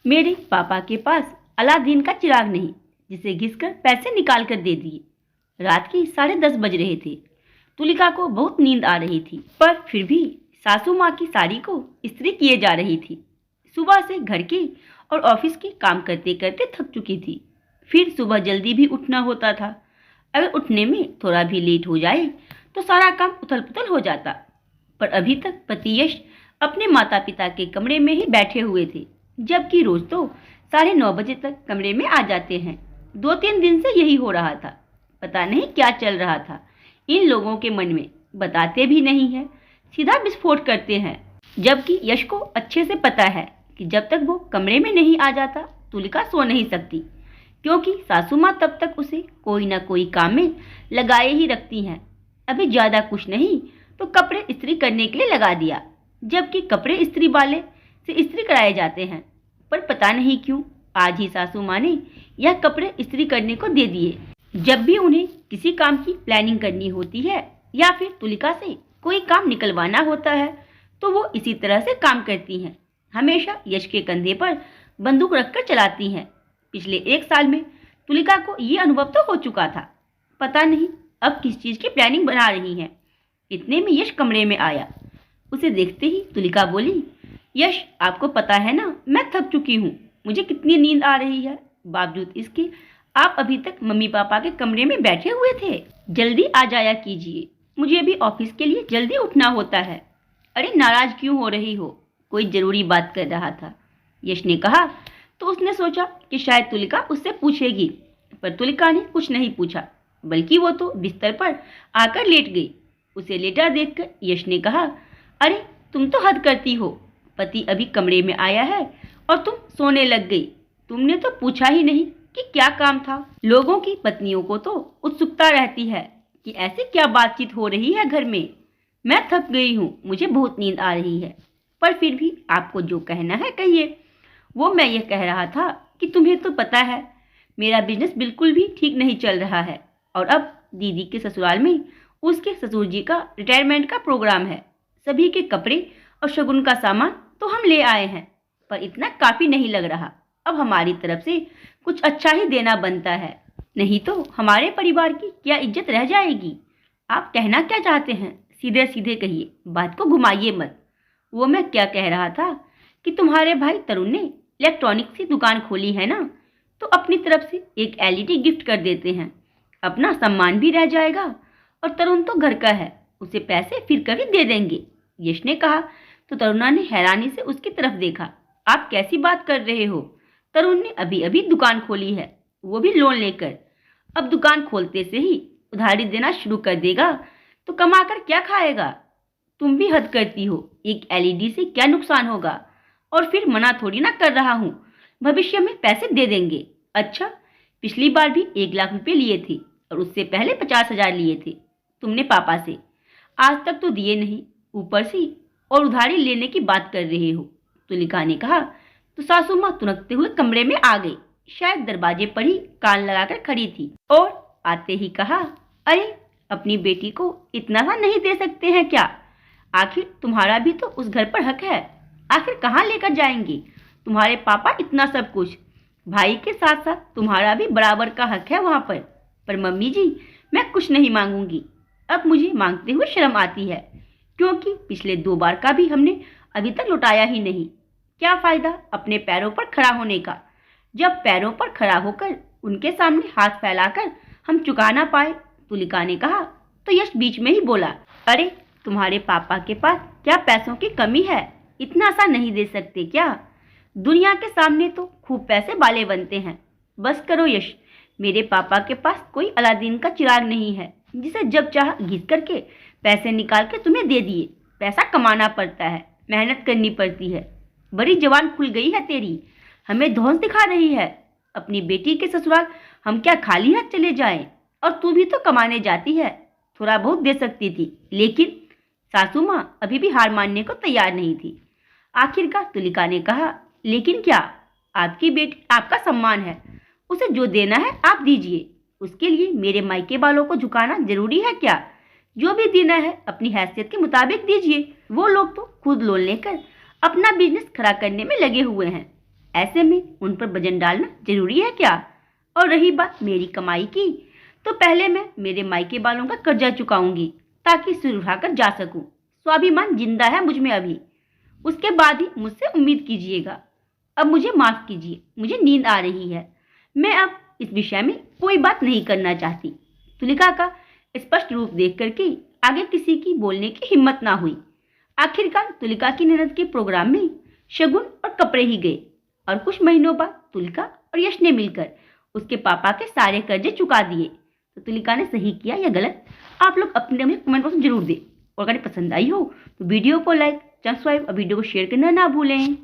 मेरे पापा के पास अलादीन का चिराग नहीं जिसे घिसकर पैसे निकाल कर दे दिए। रात के 10:30 बज रहे थे। तुलिका को बहुत नींद आ रही थी, पर फिर भी सासू माँ की साड़ी को इस्त्री किए जा रही थी। सुबह से घर के और ऑफिस के काम करते करते थक चुकी थी। फिर सुबह जल्दी भी उठना होता था। अगर उठने में थोड़ा भी लेट हो जाए तो सारा काम उथल पुथल हो जाता। पर अभी तक पति यश अपने माता पिता के कमरे में ही बैठे हुए थे, जबकि रोज तो 9:30 बजे तक कमरे में आ जाते हैं। 2-3 दिन से यही हो रहा था। पता नहीं क्या चल रहा था इन लोगों के मन में। बताते भी नहीं है, सीधा विस्फोट करते हैं। जबकि यश को अच्छे से पता है कि जब तक वो कमरे में नहीं आ जाता तुलिका सो नहीं सकती, क्योंकि सासू माँ तब तक उसे कोई ना कोई काम में लगाए ही रखती हैं। अभी ज़्यादा कुछ नहीं तो कपड़े इस्त्री करने के लिए लगा दिया, जबकि कपड़े इस्त्री वाले से इस्त्री कराए जाते हैं। पर पता नहीं क्यों आज ही सासू माँ ने यह कपड़े इस्त्री करने को दे दिए। जब भी उन्हें किसी काम की प्लानिंग करनी होती है या फिर तुलिका से कोई काम निकलवाना होता है तो वो इसी तरह से काम करती हैं। हमेशा यश के कंधे पर बंदूक रखकर चलाती हैं। पिछले 1 साल में तुलिका को ये अनुभव तो हो चुका था। पता नहीं अब किस चीज़ की प्लानिंग बना रही हैं। इतने में यश कमरे में आया। उसे देखते ही तुलिका बोली, यश आपको पता है ना मैं थक चुकी हूँ, मुझे कितनी नींद आ रही है। बावजूद इसके आप अभी तक मम्मी पापा के कमरे में बैठे हुए थे। जल्दी आ जाया कीजिए, मुझे भी ऑफिस के लिए जल्दी उठना होता है। अरे नाराज क्यों हो रही हो, कोई जरूरी बात कर रहा था, यश ने कहा। तो उसने सोचा कि शायद तुलिका उससे पूछेगी, पर तुलिका ने कुछ नहीं पूछा, बल्कि वो तो बिस्तर पर आकर लेट गई। उसे लेटा देखकर यश ने कहा, अरे तुम तो हद करती हो, पति अभी कमरे में आया है और तुम सोने लग गई। तुमने तो पूछा ही नहीं कि क्या काम था। लोगों की पत्नियों को तो उत्सुकता रहती है कि ऐसे क्या बातचीत हो रही है घर में। मैं थक गई हूँ, मुझे बहुत नींद आ रही है, पर फिर भी आपको जो कहना है कहिए। वो मैं ये कह रहा था कि तुम्हें तो पता है मेरा बिजनेस बिल्कुल भी ठीक नहीं चल रहा है, और अब दीदी के ससुराल में उसके ससुर जी का रिटायरमेंट का प्रोग्राम है। सभी के कपड़े और शगुन का सामान तो हम ले आए हैं, पर इतना काफ़ी नहीं लग रहा। अब हमारी तरफ से कुछ अच्छा ही देना बनता है, नहीं तो हमारे परिवार की क्या इज्जत रह जाएगी। आप कहना क्या चाहते हैं, सीधे सीधे कहिए, बात को घुमाइए मत। वो मैं क्या कह रहा था कि तुम्हारे भाई तरुण ने इलेक्ट्रॉनिक्स की दुकान खोली है ना, तो अपनी तरफ से एक एलईडी गिफ्ट कर देते हैं। अपना सम्मान भी रह जाएगा, और तरुण तो घर का है, उसे पैसे फिर कभी दे देंगे, यश ने कहा। तो तरुणा ने हैरानी से उसकी तरफ देखा। आप कैसी बात कर रहे हो, तरुण ने अभी अभी दुकान खोली है, वो भी लोन लेकर। अब दुकान खोलते से ही उधारी देना शुरू कर देगा तो कमाकर क्या खाएगा। तुम भी हद करती हो, एक एलईडी से क्या नुकसान होगा। और फिर मना थोड़ी ना कर रहा हूँ, भविष्य में पैसे दे देंगे। अच्छा, पिछली बार भी 1 लाख रुपए लिए थे और उससे पहले 50,000 लिए थे तुमने पापा से, आज तक तो दिए नहीं, ऊपर से और उधारी लेने की बात कर रहे हो, तुलिका ने कहा। तो सासू माँ तुनकते हुए कमरे में आ गई। शायद दरवाजे पर ही कान लगाकर खड़ी थी और आते ही कहा, अरे अपनी बेटी को इतना सा नहीं दे सकते हैं क्या। आखिर तुम्हारा भी तो उस घर पर हक है, आखिर कहाँ लेकर जाएंगे तुम्हारे पापा इतना सब कुछ। भाई के साथ साथ तुम्हारा भी बराबर का हक है वहाँ पर मम्मी जी मैं कुछ नहीं मांगूंगी। अब मुझे मांगते हुए शर्म आती है, क्योंकि पिछले 2 बार का भी हमने अभी तक लौटाया ही नहीं। क्या फ़ायदा अपने पैरों पर खड़ा होने का, जब पैरों पर खड़ा होकर उनके सामने हाथ फैलाकर हम चुका ना पाए, तुलिका ने कहा। तो यश बीच में ही बोला, अरे तुम्हारे पापा के पास क्या पैसों की कमी है, इतना सा नहीं दे सकते क्या। दुनिया के सामने तो खूब पैसे वाले बनते हैं। बस करो यश, मेरे पापा के पास कोई अलादीन का चिराग नहीं है जिसे जब चाह घिस करके पैसे निकाल के तुम्हें दे दिए। पैसा कमाना पड़ता है, मेहनत करनी पड़ती है। बड़ी जवान खुल गई है तेरी, हमें धौंस दिखा रही है। अपनी बेटी के ससुराल हम क्या खाली हाथ चले जाएं, और तू भी तो कमाने जाती है, थोड़ा बहुत दे सकती थी। लेकिन सासू माँ अभी भी हार मानने को तैयार नहीं थी। आखिरकार तुलिका ने कहा, लेकिन क्या, आपकी बेटी आपका सम्मान है, उसे जो देना है आप दीजिए। उसके लिए मेरे मायके वालों को झुकाना जरूरी है क्या। जो भी देना है अपनी हैसियत के मुताबिक दीजिए। वो लोग तो खुद लोन लेकर अपना बिजनेस खड़ा करने में लगे हुए हैं। ऐसे में उन पर वजन डालना जरूरी है क्या? और रही बात मेरी कमाई की, तो पहले मैं मेरे मायके वालों का कर्जा चुकाऊंगी ताकि सिर उठाकर जा सकूं। स्वाभिमान जिंदा है मुझ में अभी, उसके बाद ही मुझसे उम्मीद कीजिएगा। अब मुझे माफ कीजिए, मुझे नींद आ रही है। मैं अब इस विषय में कोई बात नहीं करना चाहती। तुलिका का स्पष्ट रूप देख करके आगे किसी की बोलने की हिम्मत ना हुई। आखिरकार तुलिका की ननद के प्रोग्राम में शगुन और कपड़े ही गए और कुछ महीनों बाद तुलिका और यश ने मिलकर उसके पापा के सारे कर्जे चुका दिए। तो तुलिका ने सही किया या गलत, आप लोग अपने मुझे कमेंट बॉक्स में जरूर दें। और अगर पसंद आई हो तो वीडियो को लाइक, सब्सक्राइब और वीडियो को शेयर करना ना भूलें।